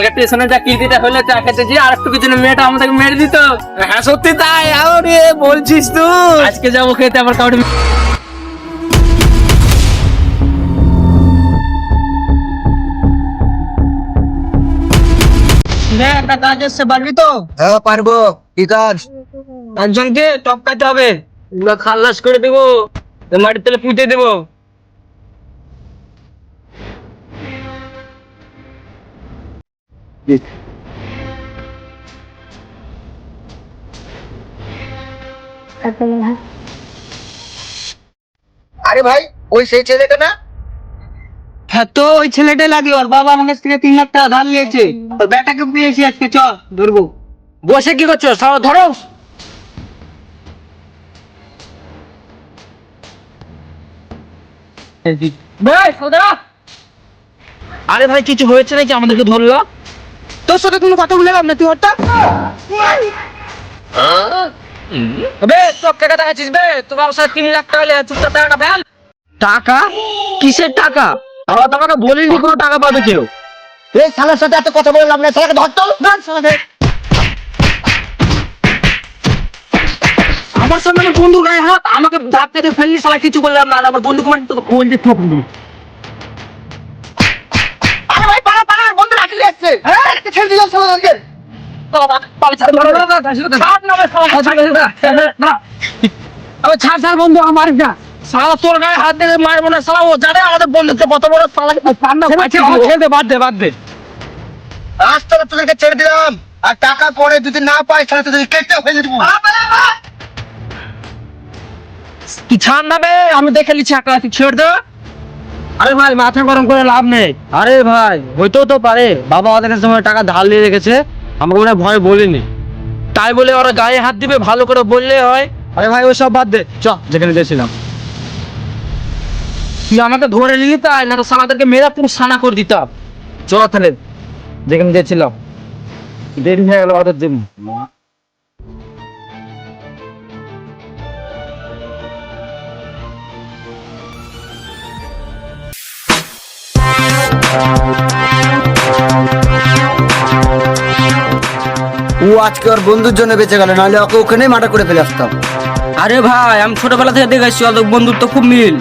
কালকে স্টেশনে যা কীর্তিটা হলে চা খেতে যে আর একটু পিছনে মেয়েটা আমাদেরকে মেরে দিত। হ্যাঁ সত্যি তাই, আরে বলছিস তুই? আজকে যাবো খেতে আবার কাউকে একটা কাজ এসছে, পারবি তো? হ্যাঁ পারবো। কি কাজ? একজনকে টপকাতে হবে, পুরো খালাস করে দেবো, মাটির তলে পুঁতে দেবো। আরে ভাই ওই সেই ছেলেটা না? হ্যাঁ তো ওই ছেলেটাই লাগলো, আর বাবা আমার কাছ থেকে 3 লাখ টাকা ধার নিয়েছে। ওর ব্যাটাকে পেয়েছি আজকে, চ ধরবো। বসে কি করছো, সব ধরো। আরে ভাই কিছু হয়েছে নাকি আমাদেরকে ধরলো? তোর সাথে কোনো কথা বললাম না, তুই ওটা বে সব টাকা দেখাচ্ছিস বে। তোমার সাথে 3 লাখ টাকা নিয়ে চুপচাপ টাকাটা ফেল। টাকা? কিসের টাকা? আমরা তো আমাকে বলিনি কোনো টাকা পাবে কেউ। এই শালার সাথে এত কথা বললাম না, শালাকে ধরতো না শালাকে। আমার সামনে আমার বন্ধুর গায়ে হাত, আমাকে ধাপ থেকে ফেললি, শালা কিছু বললাম না, আর আমার বন্ধুকে মানে তোকে কোল দিয়ে ঠোক দিবি। আরে ভাই পালা পালা, বন্ধু রাখলে আসছে। হ্যাঁ একটা ছেড়ে দিলাম শালাকে। ছাড় বন্ধু, আমার সালা তোর গায়ে হাত দিয়ে মারবো না, সালা ও জানে আমাদের বন্ধুত্ব কত বড়। বাদ দে। আজ তোরা তোদেরকে ছেড়ে দিলাম, আর টাকা পরে যদি না পাই তাহলে তোদেরকে কেটে ফেলে দেবো। কি ছাড় না বে, আমি দেখে নিচ্ছি একটা, তুই ছেড়ে দে। আরে ভাই মাথা গরম করে লাভ নেই। আরে ভাই হইতেও তো পারে বাবা ওদের কাছে টাকা ধার নিয়ে রেখেছে, আমাকে মনে হয় ভয় বলিনি, তাই বলে ওরা গায়ে হাত দিবে, ভালো করে বললে হয়। আরে ভাই ওই সব বাদ দে, চ যেখানে গেছিলাম। তুই আমাকে ধরে নিলি তাই, না তো সালাদেরকে মেয়েরা পুরো সানা করে দিতাম। চলো তাহলে যেখানে গেছিলাম, দেরি হয়ে গেল ওদের দিন। ও আজকে ওর বন্ধুর জন্য বেঁচে গেল, নাহলে ওকে ওখানে মার্ডার করে ফেলে আসতাম। আরে ভাই আমি ছোটবেলা থেকে দেখে আসছি ওদের বন্ধুত্ব খুব মিল।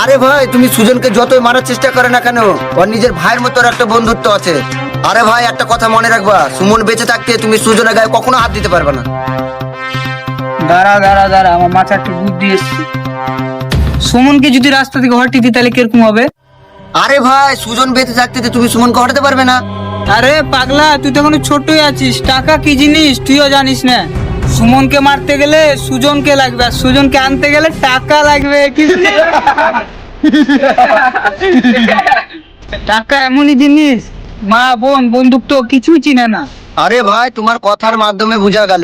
আরে ভাই তুমি সুজনকে যতই মারার চেষ্টা করে না কেন, ওর নিজের ভাইয়ের মতো ওর একটা বন্ধুত্ব আছে। আরে ভাই একটা কথা মনে রাখবা, সুমন বেঁচে থাকতে তুমি সুজনের গায়ে কখনো হাত দিতে পারবে না। দাঁড়া, আমার মাথা একটু বুদ্ধি এসছে। সুমনকে যদি রাস্তা থেকে হটিয়ে দিই তাহলে কিরকম হবে? আরে ভাই সুজন বেঁচে থাকতে তুমি সুমনকে হটাতে পারবে না। আরে পাগলা, তুই তো এখনো ছোটই আছিস, টাকা কি জিনিস তুইও জানিস না। সুমনকে মারতে গেলে সুজনকে লাগবে, আর সুজনকে আনতে গেলে টাকা লাগবে। টাকা এমনই জিনিস, মা বোন বন্ধুত্ব কিছুই চিনে না। আরে ভাই তোমার কথার মাধ্যমে বোঝা গেল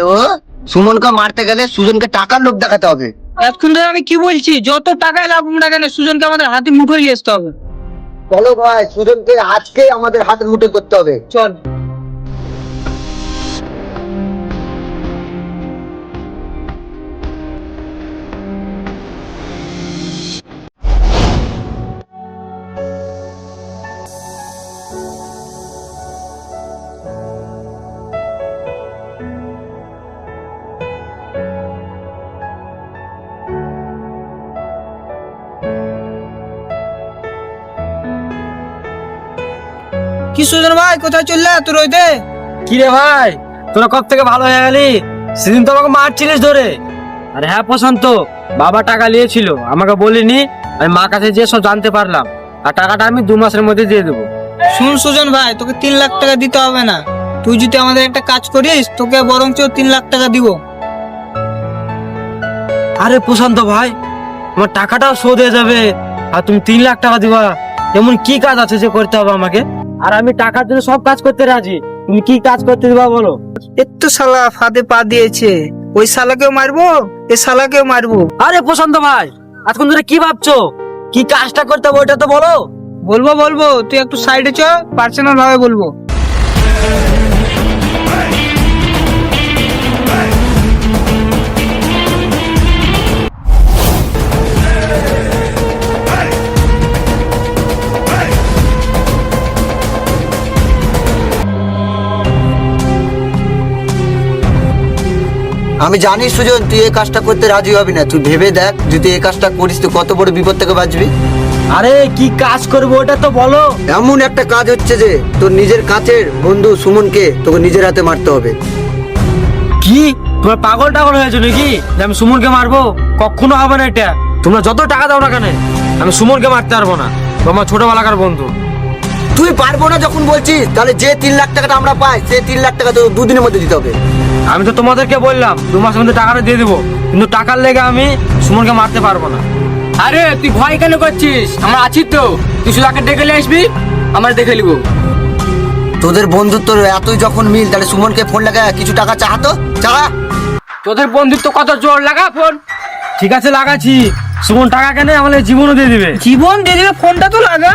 সুমনকে মারতে গেলে সুজনকে টাকার লোভ দেখাতে হবে। এতক্ষণ ধরে আমি কি বলছি, যত টাকায় লাগুক না কেন সুজনকে আমাদের হাতে মুঠোয় নিয়ে আসতে হবে। চলো ভাই সুজনকে আজকে আমাদের হাতে মুঠো করতে হবে। চল। কি সুজন ভাই, কোথায় চললে তোর ওইতে? কি রে ভাই, তোরা কব থেকে ভালো হয়ে গেলি? সেদিন তো আমাকে মারছিলিস ধরে। আরে হ্যাঁ প্রশান্ত, বাবা টাকা নিয়েছিল, আমাকে বলিনি, আমি মা কাছে যেয়ে সব জানতে পারলাম, আর টাকাটা আমি 2 মাসের মধ্যে দিয়ে দেবো। শুন সুজন ভাই, তোকে 3 লাখ টাকা দিতে হবে না, তুই যদি আমাদের একটা কাজ করিস তোকে বরঞ্চ 3 লাখ টাকা দিব। আরে প্রশান্ত ভাই, আমার টাকাটাও শোধ হয়ে যাবে, আর তুমি 3 লাখ টাকা দিবা, এমন কি কাজ আছে যে করতে হবে আমাকে? আর আমি টাকার জন্য সব কাজ করতে রাজি, তুমি কি কাজ করতে দিবা বলো? একটু শালা ফাঁদে পা দিয়েছে, ওই শালাকেও মারবো, এই শালাকেও মারবো। আরে প্রশান্ত ভাই, আজকাল ধরে কি ভাবছো, কি কাজটা করতে হবে ওইটা তো বলো। বলবো, তুই একটু সাইডে চ, পার্সোনাল ভাবে বলবো। আমি জানি সুজন তুই এই কাজটা করতে রাজি হবি না, তুই ভেবে দেখ যদি এই কাজটা করিস তুই কত বড় বিপদ থেকে বাঁচবি। আরে কি কাজ করবো ওটা তো বলো। এমন একটা কাজ হচ্ছে যে তোর নিজের কাছের বন্ধু সুমনকে তোকে নিজের হাতে মারতে হবে। কি তোমার পাগল টাগল হয়েছে নাকি যে আমি সুমনকে মারবো? কখনো হবে না এটা। তোমরা যত টাকা দাও না কেন আমি সুমনকে মারতে পারবো না, তোমার ছোটবেলাকার বন্ধু। তুই পারবো না যখন বলছিস তাহলে যে 3 লাখ টাকাটা আমরা পাই সেই 3 লাখ টাকা তো 2 দিনের মধ্যে দিতে হবে। আমি তো তোমাদেরকে বললাম 2 মাসের মধ্যে টাকাটা দিয়ে দিবো, কিন্তু টাকার লেগে আমি সুমনকে মারতে পারবো না। আরে তুই ভয় কেন করছিস? আমরা আছি তো, তুই শুধু আগে দেখে নিয়ে আসবি, আমরা দেখে নিবো। তোদের বন্ধুত্ব এতই যখন মিল তাহলে সুমনকে ফোন লাগা কিছু টাকা চাহাতো চাহা। তোদের বন্ধুত্ব কত জোর, লাগা ফোন। ঠিক আছে লাগাচ্ছি। সুমন টাকা কেন আমাদের জীবনও দিয়ে দিবে। জীবন দিয়ে দিবে, ফোনটা তো লাগা।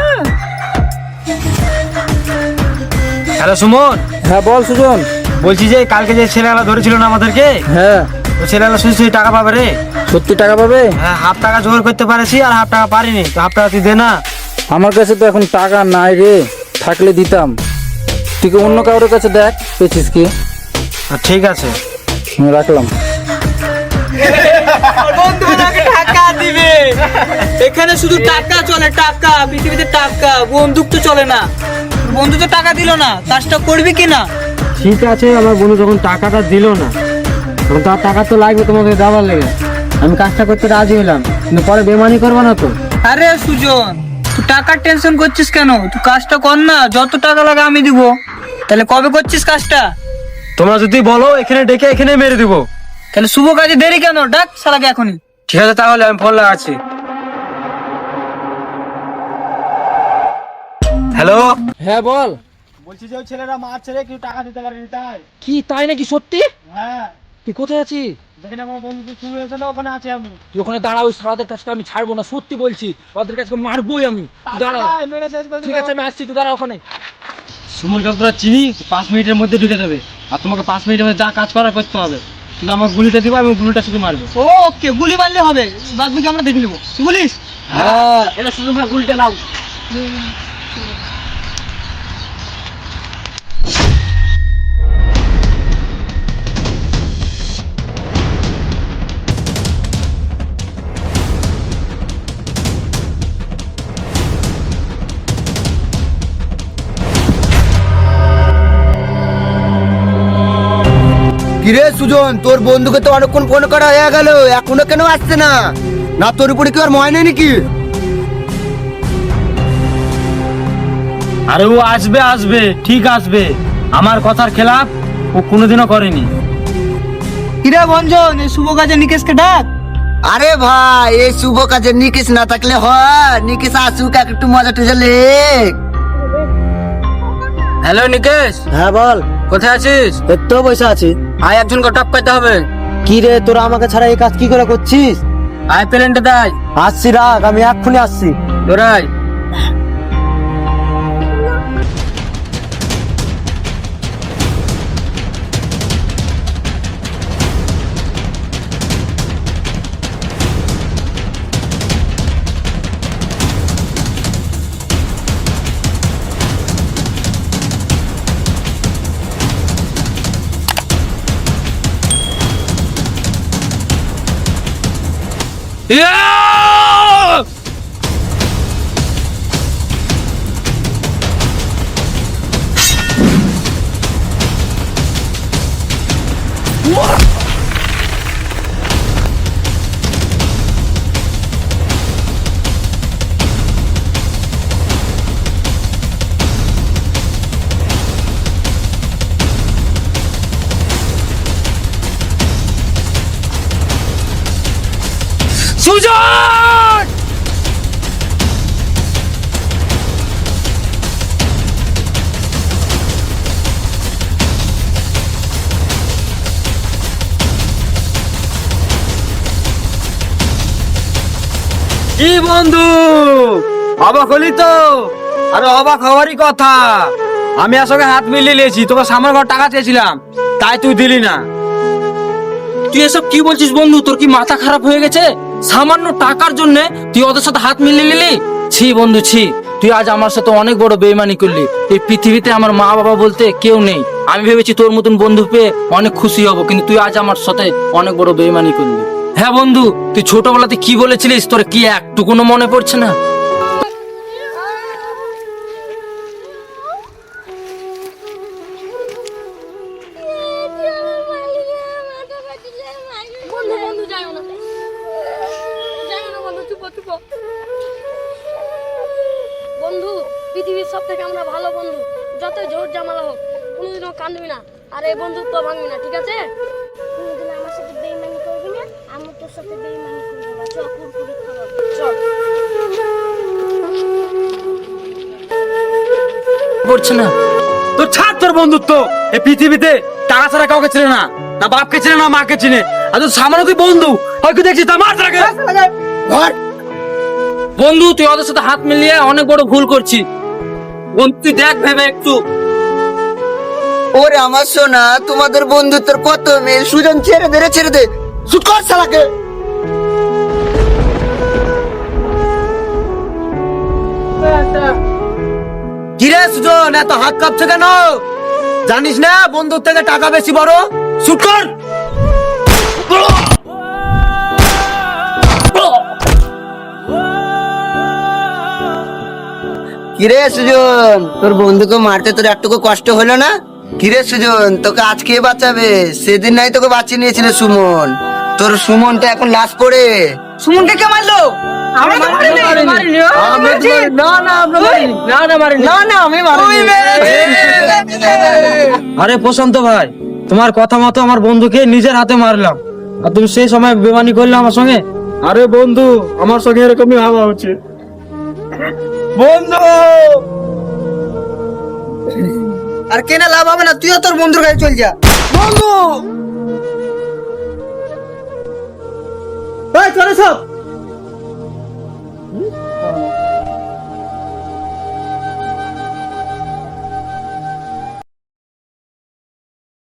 হ্যালো সুমন। হ্যাঁ বল সুজন। বলছি যে কালকে যে ছেলেবেলা ধরেছিল না আমাদেরকে, হ্যাঁ ওই ছেলেবেলা শুনছি টাকা পাবে রে। সত্যি টাকা পাবে? হ্যাঁ, হাফ টাকা জোগাড় করতে পারেছি আর হাফ টাকা পারিনি, তো হাফ টাকা তুই দে না। আমার কাছে তো এখন টাকা নাই রে, থাকলে দিতাম। তুই কি অন্য কারোর কাছে দেখ পেয়েছিস কি? ঠিক আছে আমি রাখলাম। টাকা দিবে, এখানে শুধু টাকা চলে, টাকা পৃথিবীতে টাকা, বন্দুক তো চলে না। বন্ধু তো টাকা দিল না, কাজটা করবি কি না? ঠিক আছে, আমার বন্ধু যখন টাকাটা দিল না তখন তার টাকা তো লাগবে তোমাকে দেওয়ার লেগে। আমি কাজটা করতে রাজি হলাম, কিন্তু পরে বেমানি করবো না তো। আরে সুজন, তুই টাকার টেনশন করছিস কেন? তুই কাজটা কর না, যত টাকা লাগে আমি দিব। তাহলে কবে করছিস কাজটা? তোমরা যদি বলো এখানে ডেকে এখানে মেরে দিব। তাহলে শুভ কাজে দেরি কেন? ডাক শালাকে এখনই। ঠিক আছে তাহলে আমি ফোন লাগাচ্ছি। হ্যালো। হ্যাঁ বল। বলছি যে ওই ছেলেরা মারছে রে, কেউ টাকা দিতে পারেনি তাই। কি তাই নাকি? সত্যি? হ্যাঁ, তুই কোথায় আছিস? দেখেন আমার বন্ধু শুরু হয়েছে না, ওখানে আছি আমি। তুই ওখানে দাঁড়া, ওই সারাদের কাছকে আমি ছাড়বো না, সত্যি বলছি। ওদের কাছকে মারবোই আমি। তুই দাঁড়া। ঠিক আছে আমি আসছি, তুই দাঁড়া ওখানে। সুমনকে তোরা চিনি, 5 মিনিটের মধ্যে ঢুকে দেবে, আর তোমাকে 5 মিনিটের মধ্যে যা কাজ করার করতে হবে। কিন্তু আমার গুলিটা দিব, আমি গুলিটা শুধু মারবো। ওকে, গুলি মারলে হবে, বাদ বাকি আমরা দেখে নেবো। তুই বলিস? হ্যাঁ এটা শুধু গুলটা নাও। কিরে সুজন, তোর বন্ধুকে তো অনেকক্ষণ ফোন করা হয়ে গেল, এখনো কেন আসছে না? না তোর উপরে কি আর ময় নেই নাকি? আরে ও আসবে আসবে, ঠিক আসবে। আমার কথার খেলাপ ও কোনোদিনও করেনি। কিরে ভঞ্জন, এই শুভ কাজে নিকেশকে ডাক। আরে ভাই এই শুভ কাজে নিকিস না থাকলে হয়? নিকিস আসুক, একটু মজা টুজা লেখ। হ্যালো নিকেশ, হ্যাঁ বল। কোথায় আছিস? তো বসে আছি। আয় একজনকে টপকাইতে হবে। কি রে তোরা আমাকে ছাড়া এই কাজ কি করে করছিস? আয় প্লেনটা দেয়। আসছি, রাখ, আমি এক্ষুনি আসছি। তোরাই সুজন! কি বন্ধু, অবাক হলি তো? আরে অবাক হওয়ারই কথা। আমি আসলে হাত মিলিয়ে নিয়েছি, তোকে সামনে টাকা চেয়েছিলাম, তাই তুই দিলি না। তুই এসব কি বলছিস বন্ধু? তোর কি মাথা খারাপ হয়ে গেছে? সামান্য টাকার জন্য তুই ওদের সাথে হাত মিলিয়ে নিলি? ছি বন্ধু ছি, তুই আজ আমার সাথে অনেক বড় বেইমানি করলি। এই পৃথিবীতে আমার মা বাবা বলতে কেউ নেই। আমি ভেবেছি তোর মতন বন্ধু পেয়ে অনেক খুশি হব, কিন্তু তুই আজ আমার সাথে অনেক বড় বেইমানি করলি। হ্যাঁ বন্ধু, তুই ছোটবেলাতে কি বলেছিলিস তোর কি একটুকুনো মনে পড়ছে না? বন্ধু বন্ধু যাইও না, যাইও না বন্ধু, চুপ চুপ। বন্ধু, পৃথিবীর সব থেকে আমরা ভালো বন্ধু, যত ঝোর ঝামেলা হোক কোনোদিনও কাঁদবি না, আর এই বন্ধুত্ব ভাঙবি না, ঠিক আছে? কোনোদিন আমার সাথে বেইমানি করবি না, আমি তোর সাথে বেইমানি করবো না। চল কুরকুরে খাওয়াবো, চল। পড়ছে না? তোর ছাড় তোর বন্ধুত্ব। এই পৃথিবীতে টাকা ছাড়া কাউকে চেনে না, না বাপকে চেনে না মাকে চেনে, আর তোর সামান্য তুই বন্ধু হয়তো দেখছিস তা মার তাকে। বন্ধু তুই ওদের সাথে হাত মিলিয়ে অনেক বড় ভুল করছিস। বন্ধু তুই দেখ ভেবে একটু। ওরে আমার সোনা, তোমাদের বন্ধুত্বের কত মিল। সুজন ছেড়ে দে রে, ছেড়ে দে, শুট কর শালাকে। কিরে সুজন, এত হাত কাঁপছে কেন? জানিস না বন্ধুর থেকে টাকা বেশি বড়? শুট কর। কিরে সুজন, তোর বন্ধুকে মারতে তোর একটুকু কষ্ট হলো না? কিরে সুজন, তোকে আজকে বাঁচাবে? সেদিন নাই তোকে বাঁচিয়ে নিয়েছিল সুমন। তোর সুমনটা এখন লাশ পড়ে। সুমনকে কে মারলো? আমরা তো মারিনি। আরে প্রশান্ত ভাই, তোমার কথা মতো আমার বন্ধুকে নিজের হাতে মারলাম, আর তুমি সেই সময় বেমানি করলে আমার সঙ্গে। আরে বন্ধু, আমার সঙ্গে এরকমই ভাবা উচিত। বন্ধু, আর কেনা লাভ হবে না, তুইও তোর বন্ধুর কাছে চল যা। বন্ধু, এই চলে সব।